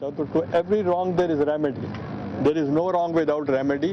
To every wrong there is remedy. There is no wrong without remedy.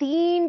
3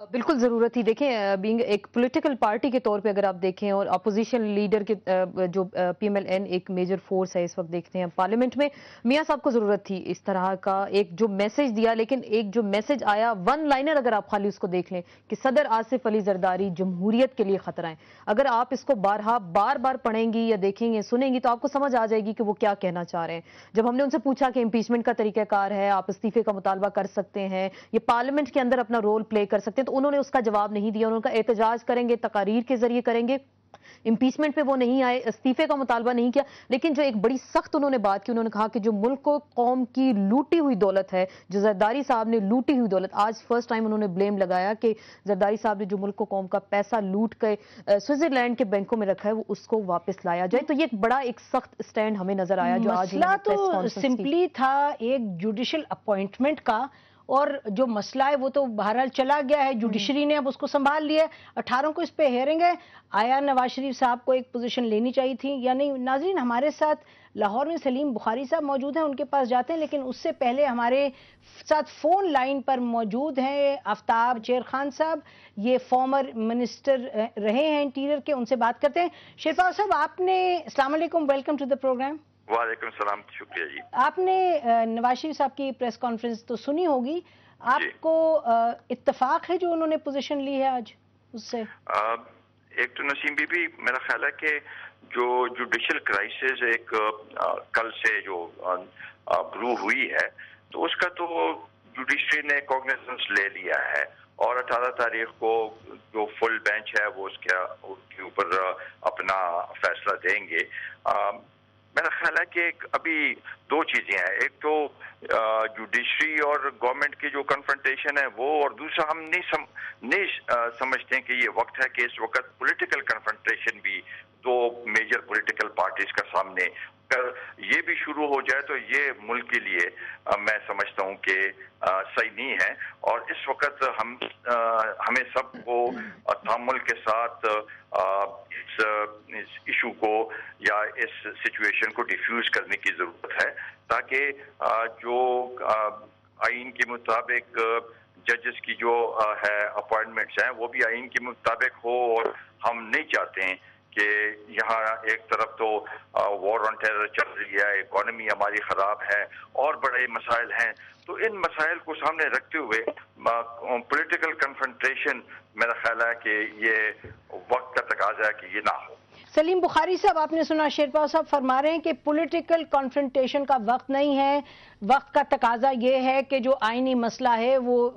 بالکل ضرورت ہی. دیکھیں being ایک political party کے طور پہ اگر آپ دیکھیں اور اپوزیشن لیڈر کے جو پی ایم ایل این ایک میجر فورس ہے اس وقت دیکھتے ہیں پارلیمنٹ میں, میاں صاحب کو ضرورت تھی اس طرح کا ایک جو میسج دیا, لیکن ایک جو میسج آیا ون لائنر اگر آپ خالی اس کو دیکھ لیں کہ صدر آصف علی زرداری جمہوریت کے لیے خطرہ ہیں, اگر آپ اس کو بار بار پڑھیں گی یا دیکھیں گے سنیں گی تو آپ کو سمجھ آ جائے گی کہ وہ کیا کہنا چاہ رہے ہیں. جب ہم نے ان سے پوچھا کہ امپیچمنٹ کا طریقہ کار ہے, آپ استعفے کا مطالبہ کر سکتے ہیں, یہ پارلیمنٹ کے اندر اپنا رول پلے کر سکتے ہیں, تو انہوں نے اس کا جواب نہیں دیا. انہوں نے کہا احتجاج کریں گے, تقاریر کے ذریعے کریں گے. امپیچمنٹ پہ وہ نہیں آئے, استعفے کا مطالبہ نہیں کیا. لیکن جو ایک بڑی سخت انہوں نے بات کی, انہوں نے کہا کہ جو ملک کو قوم کی لوٹی ہوئی دولت ہے, جو زرداری صاحب نے لوٹی ہوئی دولت, آج فرسٹ ٹائم انہوں نے بلیم لگایا کہ زرداری صاحب نے جو ملک کو قوم کا پیسہ لوٹ کے سوئٹزرلینڈ کے بینکوں میں رکھا ہے وہ اس کو واپس لایا جائے. تو یہ ایک بڑا ایک سخت سٹینڈ ہمیں نظر آیا جو آج مسئلہ تو سمپلی تھا ایک جوڈیشل اپوائنٹمنٹ کا, اور جو مسئلہ ہے وہ تو بہرحال چلا گیا ہے, جوڈیشری نے اب اس کو سنبھال لیا ہے. 18 کو اس پہ ہیئرنگ ہے. آیا نواز شریف صاحب کو ایک پوزیشن لینی چاہیے تھی یا نہیں؟ ناظرین, ہمارے ساتھ لاہور میں سلیم بخاری صاحب موجود ہیں, ان کے پاس جاتے ہیں, لیکن اس سے پہلے ہمارے ساتھ فون لائن پر موجود ہیں آفتاب شیر خان صاحب, یہ فارمر منسٹر رہے ہیں انٹیریئر کے, ان سے بات کرتے ہیں. شیرپال صاحب, آپ نے, السلام علیکم, ویلکم ٹو دا پروگرام. وعلیکم السلام, شکریہ جی. آپ نے نواز شریف صاحب کی پریس کانفرنس تو سنی ہوگی, آپ کو اتفاق ہے جو انہوں نے پوزیشن لی ہے آج اس سے؟ ایک تو نسیم بی بی, میرا خیال ہے کہ جو جوڈیشل کرائسس ایک کل سے جو برو ہوئی ہے, تو اس کا تو جوڈیشری نے کوگنیزنس لے لیا ہے, اور 18 تاریخ کو جو فل بینچ ہے وہ اس کے اوپر اپنا فیصلہ دیں گے. میرا خیال ہے کہ ابھی دو چیزیں ہیں, ایک تو جوڈیشری اور گورنمنٹ کی جو کنفرنٹیشن ہے وہ, اور دوسرا ہم نہیں سمجھتے کہ یہ وقت ہے کہ اس وقت پولیٹیکل کنفرنٹیشن بھی دو میجر پولیٹیکل پارٹیز کا سامنے اگر یہ بھی شروع ہو جائے تو یہ ملک کے لیے میں سمجھتا ہوں کہ صحیح نہیں ہے. اور اس وقت ہمیں سب کو تحمل کے ساتھ اس ایشو کو یا اس سچویشن کو ڈیفیوز کرنے کی ضرورت ہے, تاکہ جو آئین کے مطابق ججز کی جو ہے اپوائنٹمنٹس ہیں وہ بھی آئین کے مطابق ہو. اور ہم نہیں چاہتے ہیں کہ یہاں ایک طرف تو وار آن ٹیرر چل رہی ہے, اکانومی ہماری خراب ہے, اور بڑے مسائل ہیں, تو ان مسائل کو سامنے رکھتے ہوئے پولیٹیکل کنفرنٹیشن میرا خیال ہے کہ یہ وقت کا تقاضا ہے کہ یہ نہ ہو. سلیم بخاری صاحب, آپ نے سنا شیرپال صاحب فرما رہے ہیں کہ پولیٹیکل کنفرنٹیشن کا وقت نہیں ہے, وقت کا تقاضا یہ ہے کہ جو آئینی مسئلہ ہے وہ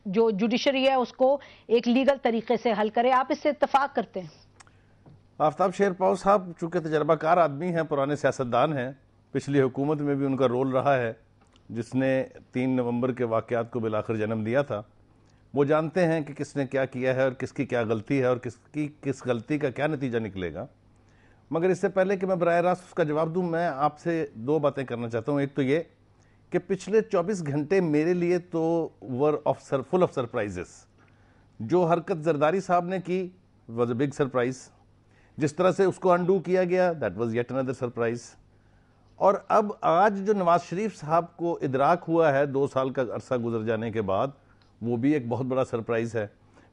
جو جوڈیشری ہے اس کو ایک لیگل طریقے سے حل کرے. آپ اس سے اتفاق کرتے ہیں؟ آفتاب شیرپال صاحب چونکہ تجربہ کار آدمی ہیں, پرانے سیاستدان ہیں, پچھلی حکومت میں بھی ان کا رول رہا ہے جس نے 3 نومبر کے واقعات کو بالآخر جنم دیا تھا. وہ جانتے ہیں کہ کس نے کیا کیا ہے اور کس کی کیا غلطی ہے اور کس غلطی کا کیا نتیجہ نکلے گا. مگر اس سے پہلے کہ میں براہ راست اس کا جواب دوں, میں آپ سے 2 باتیں کرنا چاہتا ہوں. ایک تو یہ کہ پچھلے 24 گھنٹے میرے لیے تو فل آف سرپرائزز. جو حرکت زرداری صاحب نے کی واز اے بگ سرپرائز, جس طرح سے اس کو انڈو کیا گیا that was yet another surprise. اور اب آج جو نواز شریف صاحب کو ادراک ہوا ہے 2 سال کا عرصہ گزر جانے کے بعد, وہ بھی ایک بہت بڑا سرپرائز ہے.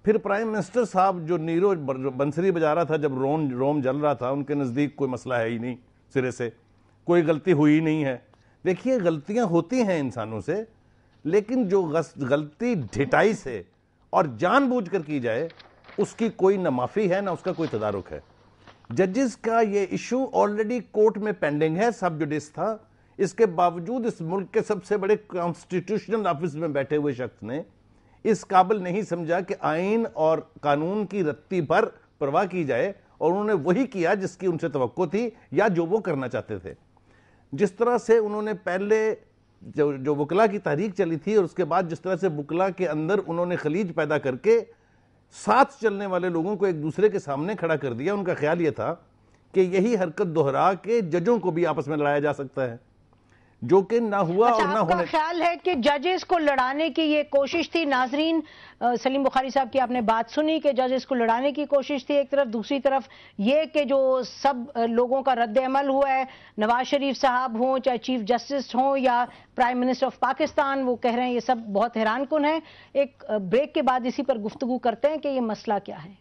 پھر پرائم منسٹر صاحب جو نیرو بنسری بجا رہا تھا جب روم جل رہا تھا, ان کے نزدیک کوئی مسئلہ ہے ہی نہیں, سرے سے کوئی غلطی ہوئی نہیں ہے. دیکھیے غلطیاں ہوتی ہیں انسانوں سے, لیکن جو غلطی ڈھٹائی سے اور جان بوجھ کر کی جائے اس کی کوئی نہ معافی ہے نہ اس کا کوئی تدارک ہے. ججز کا یہ ایشو آلریڈی کورٹ میں پینڈنگ ہے, سب جوڈیس تھا. اس کے باوجود اس ملک کے سب سے بڑے کانسٹیٹیوشنل آفس میں بیٹھے ہوئے شخص نے اس قابل نہیں سمجھا کہ آئین اور قانون کی رتی پر پرواہ کی جائے, اور انہوں نے وہی کیا جس کی ان سے توقع تھی یا جو وہ کرنا چاہتے تھے. جس طرح سے انہوں نے پہلے جو وکلا کی تحریک چلی تھی اور اس کے بعد جس طرح سے وکلا کے اندر انہوں نے خلیج پیدا کر کے ساتھ چلنے والے لوگوں کو ایک دوسرے کے سامنے کھڑا کر دیا, ان کا خیال یہ تھا کہ یہی حرکت دہرا کے ججوں کو بھی آپس میں لڑایا جا سکتا ہے. جو کہ نہ ہوا اور نہ آپ کا ہونے. خیال ہے کہ ججز کو لڑانے کی یہ کوشش تھی؟ ناظرین، سلیم بخاری صاحب کی آپ نے بات سنی کہ ججز کو لڑانے کی کوشش تھی ایک طرف، دوسری طرف یہ کہ جو سب لوگوں کا رد عمل ہوا ہے، نواز شریف صاحب ہوں، چاہے چیف جسٹس ہوں یا پرائم منسٹر آف پاکستان، وہ کہہ رہے ہیں یہ سب بہت حیران کن ہے. ایک بریک کے بعد اسی پر گفتگو کرتے ہیں کہ یہ مسئلہ کیا ہے.